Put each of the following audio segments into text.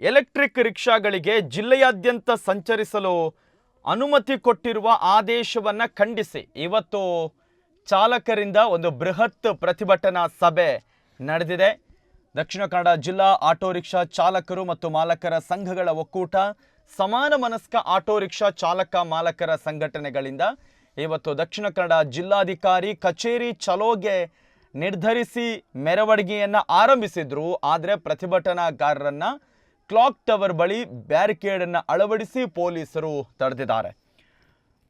Electric ರಿಕ್ಷಾಗಳಿಗೆ ಜಿಲ್ಲೆಯಾದ್ಯಂತ ಸಂಚರಿಸಲು ಅನುಮತಿ ಕೊಟ್ಟಿರುವ ಆದೇಶವನ್ನು ಖಂಡಿಸಿ ಇವತ್ತು ಚಾಲಕರಿಂದ ಒಂದು ಬೃಹತ್ ಪ್ರತಿಭಟನಾ ಸಭೆ ನಡೆದಿದೆ. ದಕ್ಷಿಣ ಕನ್ನಡ ಜಿಲ್ಲಾ ಆಟೋ ರಿಕ್ಷಾ ಚಾಲಕರು ಮತ್ತು ಮಾಲಕರ ಸಂಘಗಳ ಒಕ್ಕೂಟ, ಸಮಾನ ಮನಸ್ಕ ಆಟೋ ರಿಕ್ಷಾ ಚಾಲಕ ಮಾಲಕರ ಸಂಘಟನೆಗಳಿಂದ ಇವತ್ತು ದಕ್ಷಿಣ ಕನ್ನಡ ಜಿಲ್ಲಾಧಿಕಾರಿ ಕಚೇರಿ ಚಲೋಗೆ ನಿರ್ಧರಿಸಿ ಮೆರವಣಿಗೆಯನ್ನು ಆರಂಭಿಸಿದ್ರು. ಆದರೆ ಪ್ರತಿಭಟನಾಕಾರರನ್ನ ಕ್ಲಾಕ್ ಟವರ್ ಬಳಿ ಬ್ಯಾರಿಕೇಡನ್ನು ಅಳವಡಿಸಿ ಪೊಲೀಸರು ತಡೆದಿದ್ದಾರೆ.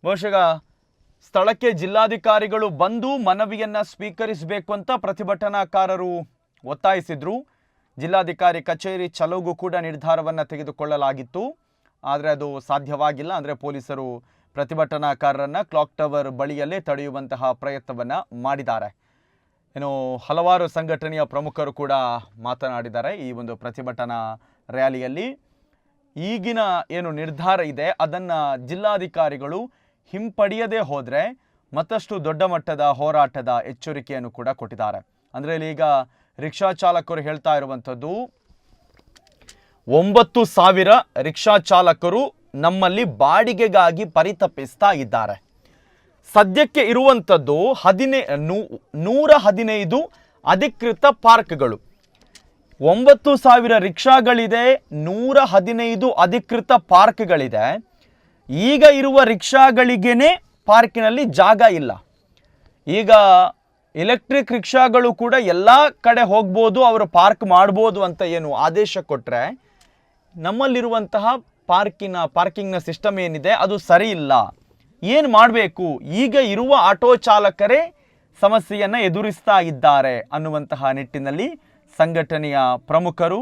ಬಹುಶಃ ಸ್ಥಳಕ್ಕೆ ಜಿಲ್ಲಾಧಿಕಾರಿಗಳು ಬಂದು ಮನವಿಯನ್ನು ಸ್ವೀಕರಿಸಬೇಕು ಅಂತ ಪ್ರತಿಭಟನಾಕಾರರು ಒತ್ತಾಯಿಸಿದ್ರು. ಜಿಲ್ಲಾಧಿಕಾರಿ ಕಚೇರಿ ಚಲೋಗೂ ಕೂಡ ನಿರ್ಧಾರವನ್ನು ತೆಗೆದುಕೊಳ್ಳಲಾಗಿತ್ತು, ಆದರೆ ಅದು ಸಾಧ್ಯವಾಗಿಲ್ಲ. ಅಂದರೆ ಪೊಲೀಸರು ಪ್ರತಿಭಟನಾಕಾರರನ್ನು ಕ್ಲಾಕ್ ಟವರ್ ಬಳಿಯಲ್ಲೇ ತಡೆಯುವಂತಹ ಪ್ರಯತ್ನವನ್ನು ಮಾಡಿದ್ದಾರೆ. ಇನ್ನು ಹಲವಾರು ಸಂಘಟನೆಯ ಪ್ರಮುಖರು ಕೂಡ ಮಾತನಾಡಿದ್ದಾರೆ ಈ ಒಂದು ಪ್ರತಿಭಟನಾ ರ್ಯಾಲಿಯಲ್ಲಿ. ಈಗಿನ ಏನು ನಿರ್ಧಾರ ಇದೆ ಅದನ್ನು ಜಿಲ್ಲಾಧಿಕಾರಿಗಳು ಹಿಂಪಡೆಯದೇ ಹೋದರೆ ಮತ್ತಷ್ಟು ದೊಡ್ಡ ಮಟ್ಟದ ಹೋರಾಟದ ಎಚ್ಚರಿಕೆಯನ್ನು ಕೂಡ ಕೊಟ್ಟಿದ್ದಾರೆ. ಅಂದರೆ ಈಗ ರಿಕ್ಷಾ ಚಾಲಕರು ಹೇಳ್ತಾ ಇರುವಂಥದ್ದು, 9,000 ರಿಕ್ಷಾ ಚಾಲಕರು ನಮ್ಮಲ್ಲಿ ಬಾಡಿಗೆಗಾಗಿ ಪರಿತಪಿಸ್ತಾ ಇದ್ದಾರೆ. ಸದ್ಯಕ್ಕೆ ಇರುವಂಥದ್ದು 115 ಅಧಿಕೃತ ಪಾರ್ಕ್ಗಳು. 9,000 ರಿಕ್ಷಾಗಳಿದೆ, 115 ಅಧಿಕೃತ ಪಾರ್ಕ್ಗಳಿದೆ. ಈಗ ಇರುವ ರಿಕ್ಷಾಗಳಿಗೇನೆ ಪಾರ್ಕಿನಲ್ಲಿ ಜಾಗ ಇಲ್ಲ. ಈಗ ಎಲೆಕ್ಟ್ರಿಕ್ ರಿಕ್ಷಾಗಳು ಕೂಡ ಎಲ್ಲ ಕಡೆ ಹೋಗ್ಬೋದು, ಅವರು ಪಾರ್ಕ್ ಮಾಡ್ಬೋದು ಅಂತ ಏನು ಆದೇಶ ಕೊಟ್ಟರೆ, ನಮ್ಮಲ್ಲಿರುವಂತಹ ಪಾರ್ಕಿಂಗ್ನ ಸಿಸ್ಟಮ್ ಏನಿದೆ ಅದು ಸರಿ ಇಲ್ಲ. ಏನು ಮಾಡಬೇಕು? ಈಗ ಇರುವ ಆಟೋ ಚಾಲಕರೇ ಸಮಸ್ಯೆಯನ್ನು ಎದುರಿಸ್ತಾ ಇದ್ದಾರೆ ಅನ್ನುವಂತಹ ನಿಟ್ಟಿನಲ್ಲಿ ಸಂಘಟನೆಯ ಪ್ರಮುಖರು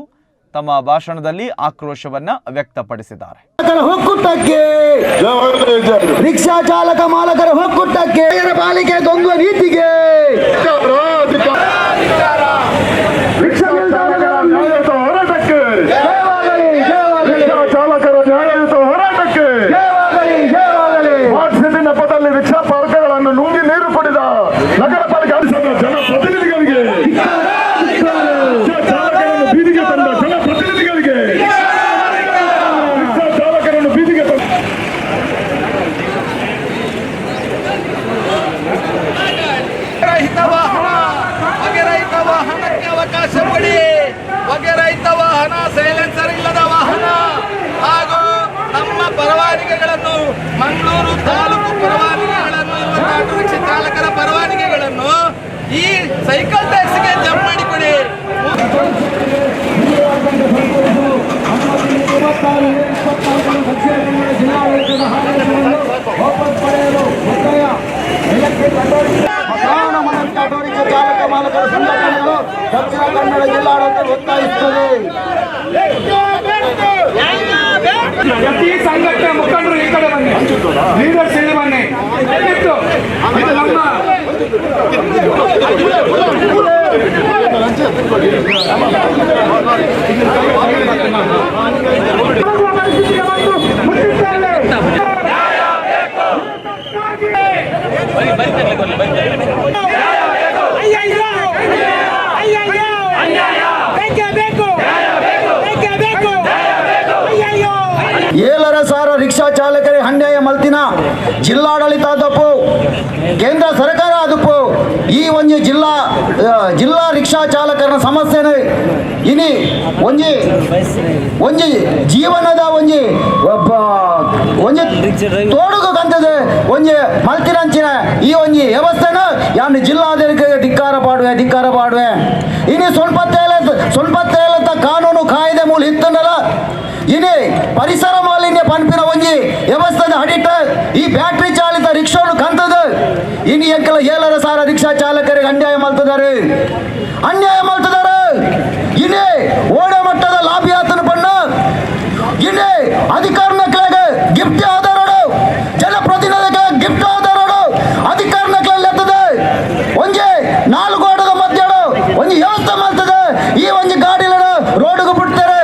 ತಮ್ಮ ಭಾಷಣದಲ್ಲಿ ಆಕ್ರೋಶವನ್ನು ವ್ಯಕ್ತಪಡಿಸಿದ್ದಾರೆ. ರಿಕ್ಷಾ ಚಾಲಕ ಮಾಲಕರ ಒಕ್ಕೂಟಕ್ಕೆ, ಪಾಲಿಕೆ ದೊಂದುವ ನೀತಿಗೆ, ರಿಕ್ಷಾ ಪಾರ್ಕ್ಗಳನ್ನು ನುಂಗಿ ನೀರು ಕುಡಿದ ನಗರ ಪಾಲಿಕೆ ಜನಪ್ರತಿನಿಧಿಗಳಿಗೆ, ಬೀದಿಗೆ ತಂದ ಜನಪ್ರತಿನಿಧಿಗಳಿಗೆ, ರಿಕ್ಷಾ ಚಾಲಕರನ್ನು ಬೀದಿಗೆ ತಂದ ರಹಿತ ವಾಹನಕ್ಕೆ ಅವಕಾಶ ಕೊಡಿ. ರಹಿತ ವಾಹನ, ಸೈಲೆನ್ಸರ್ ಇಲ್ಲದ ವಾಹನ ಹಾಗೂ ನಮ್ಮ ಪರವಾನಿಗೆಗಳನ್ನು, ಮಂಗಳೂರು ತಾಲೂಕು ಪರವಾನಿಗೆಗಳನ್ನು, ಆಟೋ ರಿಕ್ಷಾ ಚಾಲಕರ ಪರವಾನಿಗೆಗಳನ್ನು ಈ ಸೈಕಲ್ ಟ್ಯಾಕ್ಸಿಗೆ ಜಂಪ್ ಮಾಡಿಕೊಡಿ. ಆಟೋ ರಿಕ್ಷಾ ಚಾಲಕ ಮಾಲಕರ ಸಂಘಟನೆಗಳು ದಕ್ಷಿಣ ಕನ್ನಡ ಜಿಲ್ಲಾಡಳಿತ ಒತ್ತಾಯಿಸುತ್ತದೆ. ಪ್ರತಿ ಸಂಘಟನೆ ಮುಖಂಡರು ಈ ಕಡೆ ಬನ್ನಿ, ಲೀಡರ್ಸ್ ಇಲ್ಲಿ ಬನ್ನಿ. ಇದು ನಮ್ಮ ಏಳರ ಸಾರ ರಿಕ್ಷಾ ಚಾಲಕರೇ ಅನ್ಯಾಯ ಮಲ್ತಿನ ಜಿಲ್ಲಾಡಳಿತ ಆದಪ್ಪು, ಕೇಂದ್ರ ಸರ್ಕಾರ ಆದಪ್ಪು. ಈ ಒಂಜಿ ಜಿಲ್ಲಾ ರಿಕ್ಷಾ ಚಾಲಕರ ಸಮಸ್ಯೆನೇ ಇನಿ ಒಂಜಿ ಜೀವನದ ಒಂಜಿ ತೋಡುಗು ಕಂತದೆ ಒಂಜಿ ಮಲ್ತಿನಂಚಿನ ಈ ಒಂಜಿ ವ್ಯವಸ್ಥೆನ ಯಾನು ಜಿಲ್ಲಾಧಿಕಾರಿಗೆ ಧಿಕ್ಕಾರ ಪಾಡುವೆ. ಇನಿ ಸ್ವಲ್ಪ ತೇಲತ್ತ ಕಾನೂನು ಕಾಯ್ದೆ ಮೂಲ ಇತ್ತನಲ್ಲ, ಇನಿ ಪರಿಸರ ಮಾಲಿನ್ಯ ಪಂಪಿನ ಒಂಜಿ ವ್ಯವಸ್ಥೆದ ಅಡಿಟ್ ಈ ಬ್ಯಾಟ್ರಿ ಚಾಲಿತ ರಿಕ್ಷಾನು ಕಂತದ. ಇನಿ ಎಂಕಲ 7 ಸಾರ ರಿಕ್ಷಾ ಚಾಲಕರಿಗೆ ಅನ್ಯಾಯ ಮಾಡ್ತಿದ್ದಾರೆ. ಇನಿ ಓಡ ಮಟ್ಟದ ಲಾಭಿಯಾತನ ಪಣ್ಣ, ಇನಿ ಅಧಿಕಾರನ ಕೆಳಗೆ ಗಿಫ್ಟ್ ಆಧಾರಡು, ಜನಪ್ರತಿನಿಧಿಗಳ ಗಿಫ್ಟ್ ಆಧಾರಡು ಅಧಿಕಾರನ ಕೆಳಗೆ ಎತ್ತದೆ. ಒಂಜಿ 4 ಗೋಡದ ಮಧ್ಯಡು ಒಂಜಿ ವ್ಯವಸ್ಥೆ ಮಾಡ್ತದೆ. ಈ ಒಂಜಿ ಗಾಡಿಲಡ ರೋಡ್ಗೆ ಬಿಡ್ತಾರೆ.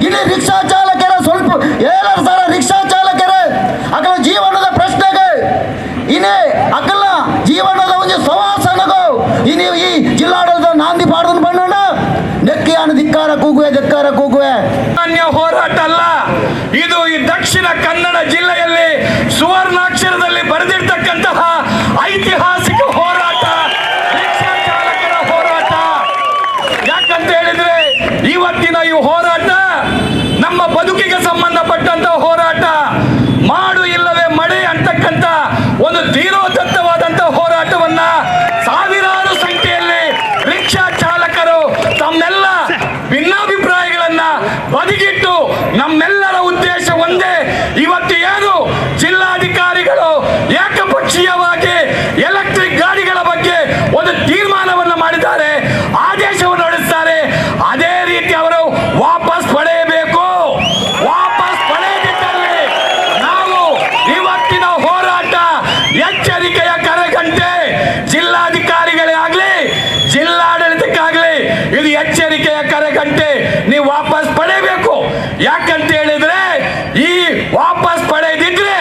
ಇನ್ನು ರಿಕ್ಷಾ ಚಾಲಕರ ಸ್ವಲ್ಪ 7 ಸಾರ ರಿಕ್ಷಾ ಚಾಲಕರೇ ಅಕಲ ಜೀವನದ ಪ್ರಶ್ನೆಗೆ, ಇನ್ನೇ ಅಕಲ ಜೀವನದ ಒಂದು ಸವಾಸನಗೋ ಇನ್ನು ಈ ಜಿಲ್ಲಾಡಳಿತ ನಾಂದಿ ಪಾಡ್ದನ್ ಬಣ್ಣನ ನೆಕ್ಕಿಯಾನ ಧಿಕ್ಕಾರ ಕೂಗುವೆ. ಸಾಮಾನ್ಯ ಹೋರಾಟ ಅಲ್ಲ, ಇದು ಈ ದಕ್ಷಿಣ ಕನ್ನಡ ಜಿಲ್ಲೆಯಲ್ಲಿ ಸುವರ್ಣಾಕ್ಷರದಲ್ಲಿ ಬರೆದಿರ್ತಕ್ಕಂತಹ ಐತಿಹಾಸಿಕ ಹೋರಾಟ, ರಿಕ್ಷಾ ಚಾಲಕರ ಹೋರಾಟ. ಯಾಕಂತ ಹೇಳಿದ್ರೆ ಇವತ್ತಿನ ಈ ಹೋರಾಟ ನಮ್ಮ ಬದುಕಿಗೆ ಸಂಬಂಧಪಟ್ಟಂತ ಹೋರಾಟ. ಮಾಡು ಇಲ್ಲವೇ ಮಳೆ ಅಂತಕ್ಕಂಥ ಒಂದು ಧೀರೋದತ್ತವಾದಂತ ಹೋರಾಟವನ್ನ ಸಾವಿರಾರು ಸಂಖ್ಯೆಯಲ್ಲಿ ರಿಕ್ಷಾ ಚಾಲಕರು ತಮ್ಮೆಲ್ಲ ಭಿನ್ನಾಭಿಪ್ರಾಯಗಳನ್ನ ಬದಿಗಿಟ್ಟು ನಮ್ಮೆಲ್ಲರ ಉದ್ದೇಶ ಒಂದೇ. ಇವತ್ತು ಏನು ಜಿಲ್ಲಾಧಿಕಾರಿಗಳು ಏಕಪಕ್ಷೀಯವಾಗಿ ಎಲೆಕ್ಟ್ರಿಕ್ ಗಾಡಿಗಳ ಬಗ್ಗೆ ಒಂದು ತೀರ್ಮಾನವನ್ನು ಮಾಡಿದ್ದಾರೆ, ಆದೇಶವನ್ನು ಹೊರಡಿಸ್ತಾರೆ, ಅದೇ ರೀತಿ ಅವರು ವಾಪಸ್ ಪಡೆಯಬೇಕು. ವಾಪಸ್ ಪಡೆಯದಿದ್ದಲ್ಲಿ ನಾವು ಇವತ್ತಿನ ಹೋರಾಟ ಎಚ್ಚರಿಕೆಯ ಕರೆಗಂಟೆ. ಜಿಲ್ಲಾಧಿಕಾರಿಗಳೇ ಆಗ್ಲಿ, ಜಿಲ್ಲಾಡಳಿತಕ್ಕಾಗ್ಲಿ ಇದು ಎಚ್ಚರಿಕೆಯ ಕರೆಗಂಟೆ. ನೀವು ವಾಪಸ್ ಪಡೆಯಬೇಕು. ಯಾಕಂತ ಹೇಳಿದ್ರೆ ಈ ವಾಪಸ್ ಪಡೆಯದಿದ್ರೆ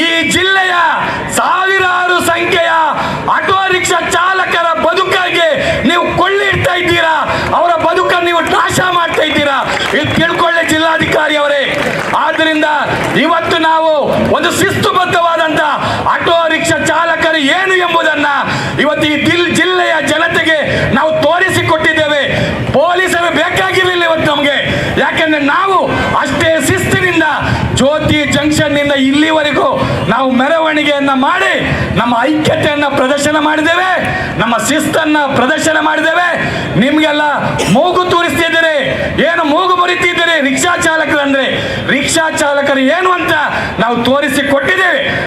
ಈ ಜಿಲ್ಲೆಯ ಸಾವಿರಾರು ಸಂಖ್ಯೆಯ ಆಟೋ ರಿಕ್ಷಾ ಚಾಲಕರ ಬದುಕಿಗೆ ನೀವು ಕೊಳ್ಳಿಡ್ತಾ ಇದ್ದೀರಾ, ಅವರ ಬದುಕನ್ನು ನೀವು ನಾಶ ಮಾಡ್ತಾ ಇದ್ದೀರಾ. ಇದು ತಿಳ್ಕೊಳ್ಳಿ ಜಿಲ್ಲಾಧಿಕಾರಿ ಅವರೇ. ಆದ್ರಿಂದ ಇವತ್ತು ನಾವು ಒಂದು ಶಿಸ್ತುಬದ್ಧವಾದಂತ ಆಟೋ ರಿಕ್ಷಾ ಚಾಲಕರು ಏನು ಎಂಬುದನ್ನ ಇವತ್ತು ಈ ಜಿಲ್ಲೆಯ ಜನತೆಗೆ ನಾವು ತೋರಿಸಿಕೊಟ್ಟಿದ್ದೇವೆ. ಪೊಲೀಸರು ಬೇಕಾಗಿರಲಿಲ್ಲ ಇವತ್ತು ನಮಗೆ, ಯಾಕಂದ್ರೆ ನಾವು ಅಷ್ಟೇ ಶಿಸ್ತಿನಿಂದ ಜ್ಯೋತಿ ಜಂಕ್ಷನ್ ನಿಂದ ಇಲ್ಲಿವರೆಗೂ ನಾವು ಮೆರವಣಿಗೆಯನ್ನ ಮಾಡಿ ನಮ್ಮ ಐಕ್ಯತೆಯನ್ನ ಪ್ರದರ್ಶನ ಮಾಡಿದ್ದೇವೆ, ನಮ್ಮ ಶಿಸ್ತನ್ನ ಪ್ರದರ್ಶನ ಮಾಡಿದ್ದೇವೆ. ನಿಮ್ಗೆಲ್ಲ ಮೂಗು ತೋರಿಸ್ತಿದ್ದೀರಿ, ಏನು ಮೂಗು ಮುರಿತಿದ್ದೀರಿ ರಿಕ್ಷಾ ಚಾಲಕರು ಅಂದ್ರೆ, ರಿಕ್ಷಾ ಚಾಲಕರು ಏನು ಅಂತ ನಾವು ತೋರಿಸಿ ಕೊಟ್ಟಿದ್ದೇವೆ.